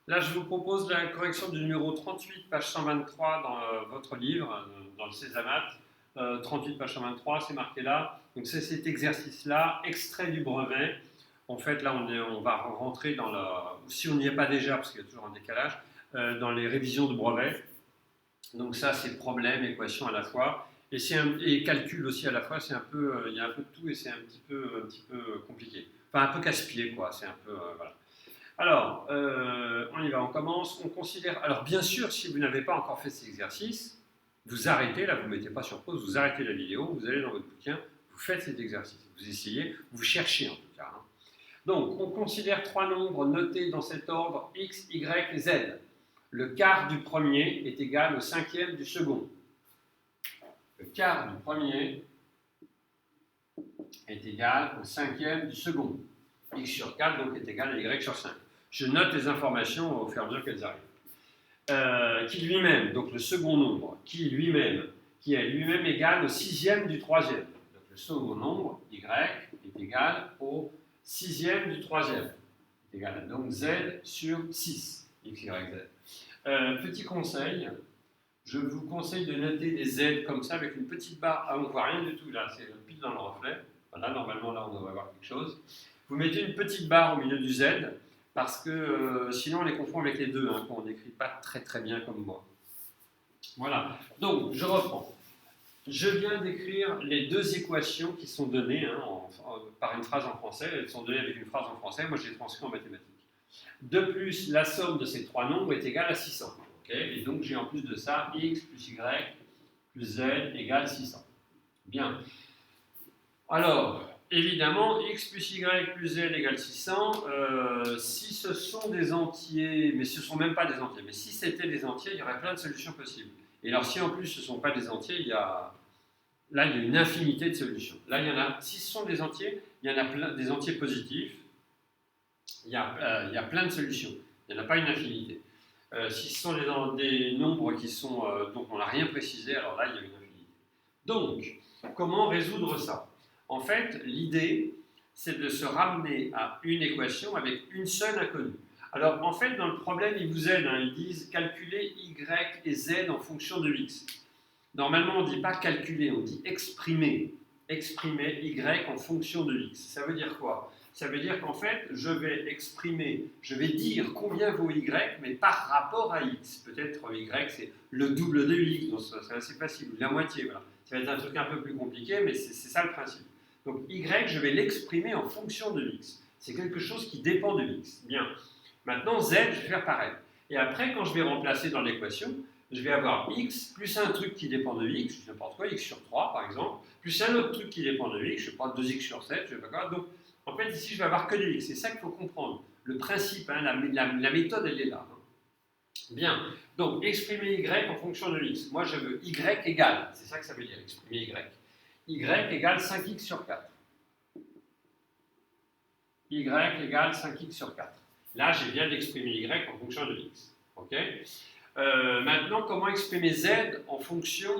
Là, je vous propose la correction du numéro 38, page 123 dans votre livre, dans le Césamat. 38, page 123, c'est marqué là. Donc, c'est cet exercice-là, extrait du brevet. En fait, là, on va rentrer dans la. Si on n'y est pas déjà, parce qu'il y a toujours un décalage, dans les révisions de brevet. Donc, ça, c'est problème, équation à la fois. Et calcul aussi à la fois. C'est un peu, il y a un peu de tout et c'est un petit peu compliqué. Enfin, un peu casse-pied, quoi. C'est un peu. Voilà. Alors, on y va, on commence. On considère. Alors, bien sûr, si vous n'avez pas encore fait cet exercice, vous arrêtez, là, vous ne mettez pas sur pause, vous arrêtez la vidéo, vous allez dans votre bouquin, vous faites cet exercice. Vous essayez, vous cherchez en tout cas. Hein. Donc, on considère trois nombres notés dans cet ordre x, y et z. Le quart du premier est égal au cinquième du second. Le quart du premier est égal au cinquième du second. X sur 4 donc est égal à y sur 5. Je note les informations au fur et à mesure qu'elles arrivent. Qui lui-même, donc le second nombre, qui est lui-même égal au sixième du troisième. Donc le second nombre, y, est égal au sixième du troisième. Est égal à donc z sur 6, x, y, z. Petit conseil, je vous conseille de noter des z comme ça avec une petite barre. Ah, on ne voit rien du tout là, c'est pile dans le reflet. Voilà, normalement là on devrait voir quelque chose. Vous mettez une petite barre au milieu du z, parce que sinon on les confond avec les deux, hein, quand on n'écrit pas très très bien comme moi. Voilà, donc je reprends. Je viens d'écrire les deux équations qui sont données par une phrase en français. Elles sont données avec une phrase en français, moi je les transcris en mathématiques. De plus, la somme de ces trois nombres est égale à 600. Okay, et donc j'ai en plus de ça x plus y plus z égale 600. Bien. Alors, évidemment, x plus y plus z égale 600, si ce sont des entiers, mais ce ne sont même pas des entiers, mais si c'était des entiers, il y aurait plein de solutions possibles. Et alors, si en plus ce ne sont pas des entiers, là, il y a une infinité de solutions. Là, il y en a, si ce sont des entiers, il y en a plein, des entiers positifs, il y a plein de solutions. Il n'y en a pas une infinité. Si ce sont des nombres qui sont, donc on n'a rien précisé, alors là, il y a une infinité. Donc, comment résoudre ça? En fait, l'idée, c'est de se ramener à une équation avec une seule inconnue. Alors, en fait, dans le problème, ils vous aident. Hein, ils disent calculer y et z en fonction de x. Normalement, on ne dit pas calculer, on dit exprimer. Exprimer y en fonction de x. Ça veut dire quoi? Ça veut dire qu'en fait, je vais dire combien vaut y, mais par rapport à x. Peut-être y, c'est le double de x, donc c'est assez facile, la moitié. Voilà. Ça va être un truc un peu plus compliqué, mais c'est ça le principe. Donc y, je vais l'exprimer en fonction de x. C'est quelque chose qui dépend de x. Bien. Maintenant, z, je vais faire pareil. Et après, quand je vais remplacer dans l'équation, je vais avoir x plus un truc qui dépend de x, n'importe quoi, x sur 3 par exemple, plus un autre truc qui dépend de x, je prends 2x sur 7, je ne sais pas quoi. Donc, en fait, ici, je vais avoir que du x. C'est ça qu'il faut comprendre. Le principe, hein, la méthode, elle est là. Hein. Bien. Donc, exprimer y en fonction de x. Moi, je veux y égale. C'est ça que ça veut dire, exprimer y. Y égale 5x sur 4. Y égale 5x sur 4. Là, j'ai bien d'exprimer y en fonction de x. OK. Maintenant, comment exprimer z en fonction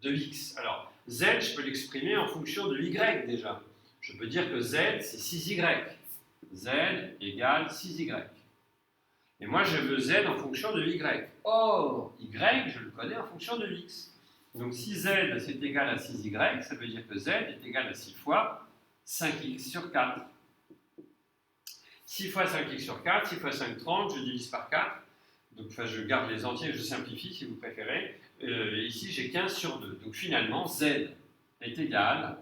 de x? Alors, z, je peux l'exprimer en fonction de y déjà. Je peux dire que z, c'est 6y. Z égale 6y. Et moi, je veux z en fonction de y. Or, y, je le connais en fonction de x. Donc, si z, c'est égal à 6y, ça veut dire que z est égal à 6 fois 5x sur 4. 6 fois 5x sur 4, 6 fois 5, 30, je divise par 4. Donc, enfin, je garde les entiers, je simplifie si vous préférez. Ici, j'ai 15 sur 2. Donc, finalement, z est égal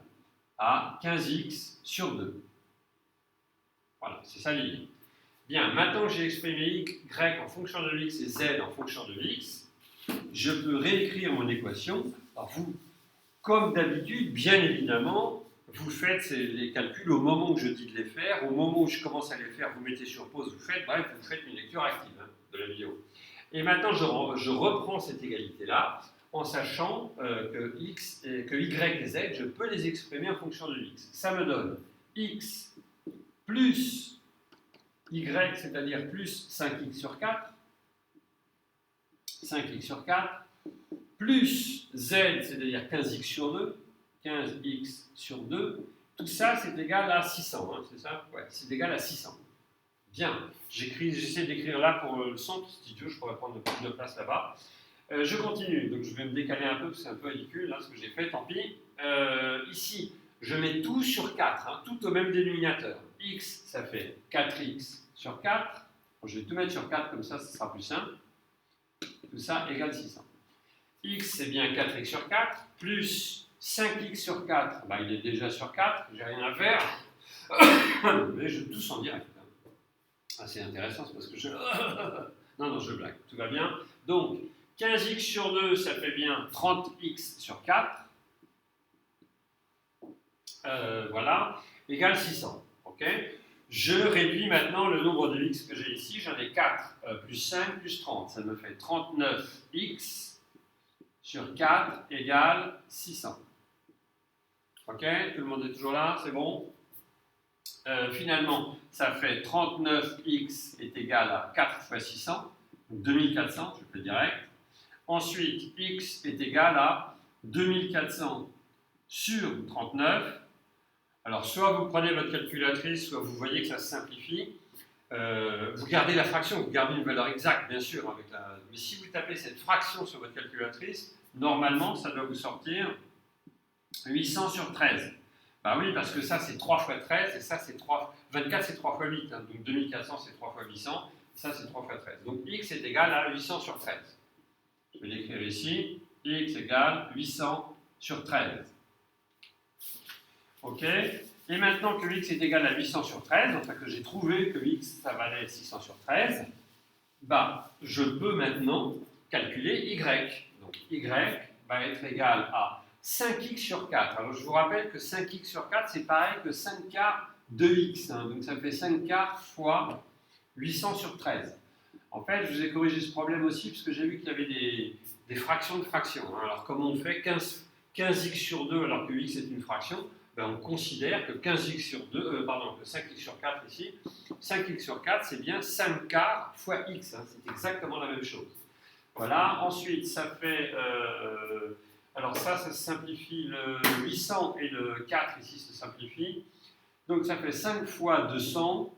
à 15x sur 2. Voilà, c'est ça l'idée. Bien, maintenant que j'ai exprimé y en fonction de x et z en fonction de x, je peux réécrire mon équation. Alors vous, comme d'habitude, bien évidemment, vous faites les calculs au moment où je dis de les faire. Au moment où je commence à les faire, vous mettez sur pause, vous faites une lecture active de la vidéo. Et maintenant, je reprends cette égalité-là en sachant que y et z, je peux les exprimer en fonction de x. Ça me donne x plus y, c'est-à-dire plus 5x sur 4, 5x sur 4, plus z, c'est-à-dire 15x sur 2, 15x sur 2, tout ça c'est égal à 600, hein, c'est ça? Ouais, c'est égal à 600. Bien, j'essaie d'écrire là pour le son, petit idiot, je pourrais prendre plus de place là-bas. Je continue, donc je vais me décaler un peu parce que c'est un peu ridicule là, ce que j'ai fait, tant pis. Ici, je mets tout sur 4, hein, tout au même dénominateur. X, ça fait 4x sur 4. Bon, je vais tout mettre sur 4, comme ça, ce sera plus simple. Tout ça égale 600. X, c'est bien 4x sur 4, plus 5x sur 4, bah, il est déjà sur 4, j'ai rien à faire. Mais je tousse en direct. Ah, c'est intéressant, c'est parce que je... non, je blague, tout va bien. Donc, 15x sur 2, ça fait bien 30x sur 4. Voilà, égale 600. Ok. Je réduis maintenant le nombre de x que j'ai ici. J'en ai 4 plus 5 plus 30. Ça me fait 39x sur 4 égale 600. Ok, tout le monde est toujours là, c'est bon. Finalement, ça fait 39x est égal à 4 fois 600, donc 2400, je fais direct. Ensuite, x est égal à 2400 sur 39. Alors, soit vous prenez votre calculatrice, soit vous voyez que ça se simplifie. Vous gardez la fraction, vous gardez une valeur exacte, bien sûr. Mais si vous tapez cette fraction sur votre calculatrice, normalement, ça doit vous sortir 800 sur 13. Bah oui, parce que ça, c'est 3 fois 13, et ça, c'est 3... 24, c'est 3 fois 8, hein, donc 2400, c'est 3 fois 800, ça, c'est 3 fois 13. Donc, x est égal à 800 sur 13. Je vais l'écrire ici, x égale 800 sur 13. Ok. Et maintenant que x est égal à 800 sur 13, enfin que j'ai trouvé que x, ça valait 600 sur 13, bah, je peux maintenant calculer y. Donc, y va être égal à 5x sur 4. Alors, je vous rappelle que 5x sur 4, c'est pareil que 5 quarts de x. Hein. Donc, ça fait 5 quarts fois 800 sur 13. En fait, je vous ai corrigé ce problème aussi parce que j'ai vu qu'il y avait des fractions de fractions. Hein. Alors, comment on fait 15x sur 2 alors que x est une fraction? Ben, on considère que 15x sur 2, que 5x sur 4 ici, 5x sur 4, c'est bien 5 quarts fois x. Hein. C'est exactement la même chose. Voilà. Ensuite, ça fait... alors ça se simplifie, le 800 et le 4 ici se simplifient. Donc ça fait 5 fois 200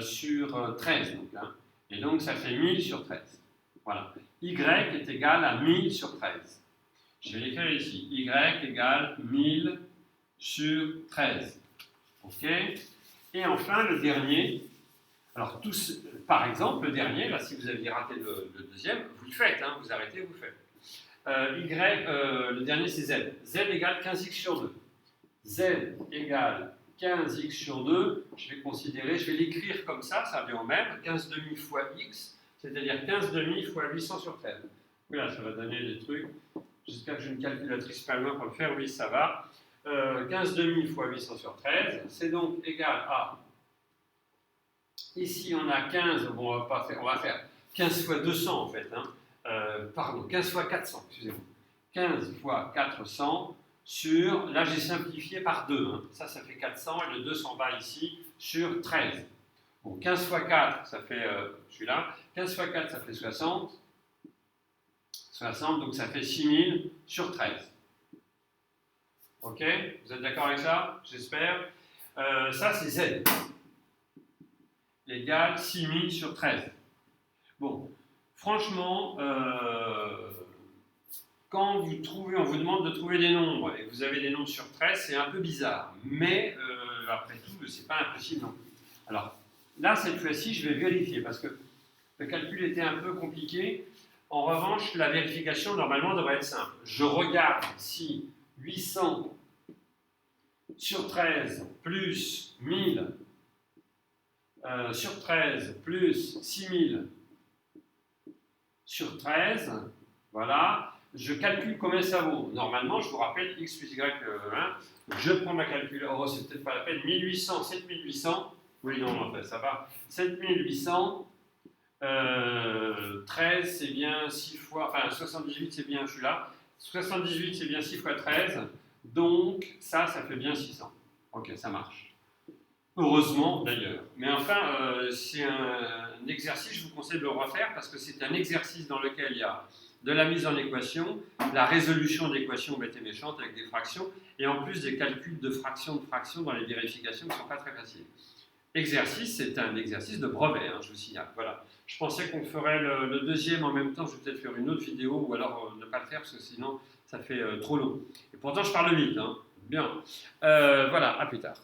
sur 13. Donc, hein. Et donc ça fait 1000 sur 13. Voilà. Y est égal à 1000 sur 13. Je vais l'écrire ici. Y égale 1000 sur 13. OK. Et enfin, le dernier. Alors, par exemple, le dernier, là, si vous aviez raté le deuxième, vous le faites, hein, vous arrêtez, vous le faites. Le dernier, c'est Z. Z égale 15x sur 2. Z égale 15x sur 2. Je vais l'écrire comme ça vient au même. 15 demi fois x, c'est-à-dire 15 demi fois 800 sur 13. Voilà, ça va donner des trucs. J'espère que j'ai une calculatrice pas loin pour le faire. Oui, ça va. 15 demi fois 800 sur 13, c'est donc égal à... Ici, on a 15, bon, on va faire 15 fois 200 en fait. Hein. 15 fois 400, excusez-moi. 15 fois 400 sur... Là, j'ai simplifié par 2. Hein. Ça fait 400 et le 200 va ici sur 13. Bon, 15 fois 4, ça fait... celui-là. 15 fois 4, ça fait 60. 60, donc ça fait 6000 sur 13. Ok? Vous êtes d'accord avec ça? J'espère. Ça, c'est Z. Égale 6000 sur 13. Bon, franchement, quand on vous demande de trouver des nombres et que vous avez des nombres sur 13, c'est un peu bizarre. Mais, après tout, c'est pas impossible non plus. Alors, là, cette fois-ci, je vais vérifier parce que le calcul était un peu compliqué. En revanche, la vérification, normalement, devrait être simple. Je regarde si 800 sur 13 plus 1000 sur 13 plus 6000 sur 13, voilà, je calcule combien ça vaut. Normalement, je vous rappelle, x plus y, 1, je prends ma calculatrice, oh, c'est peut-être pas la peine, 1800, 7800, oui, non, en fait, ça va, 7800, 13, c'est bien 6 fois, enfin, 78, c'est bien, je suis là, 78, c'est bien 6 fois 13, donc, ça fait bien 600. Ok, ça marche. Heureusement d'ailleurs. Mais enfin, c'est un exercice, je vous conseille de le refaire parce que c'est un exercice dans lequel il y a de la mise en équation, la résolution d'équations bêtes et méchantes avec des fractions, et en plus des calculs de fractions dans les vérifications qui ne sont pas très faciles. exercice, c'est un exercice de brevet, hein, je vous signale. Voilà. Je pensais qu'on ferait le deuxième en même temps. Je vais peut-être faire une autre vidéo ou alors ne pas le faire parce que sinon ça fait trop long. Et pourtant, je parle vite. Hein. Bien. Voilà, à plus tard.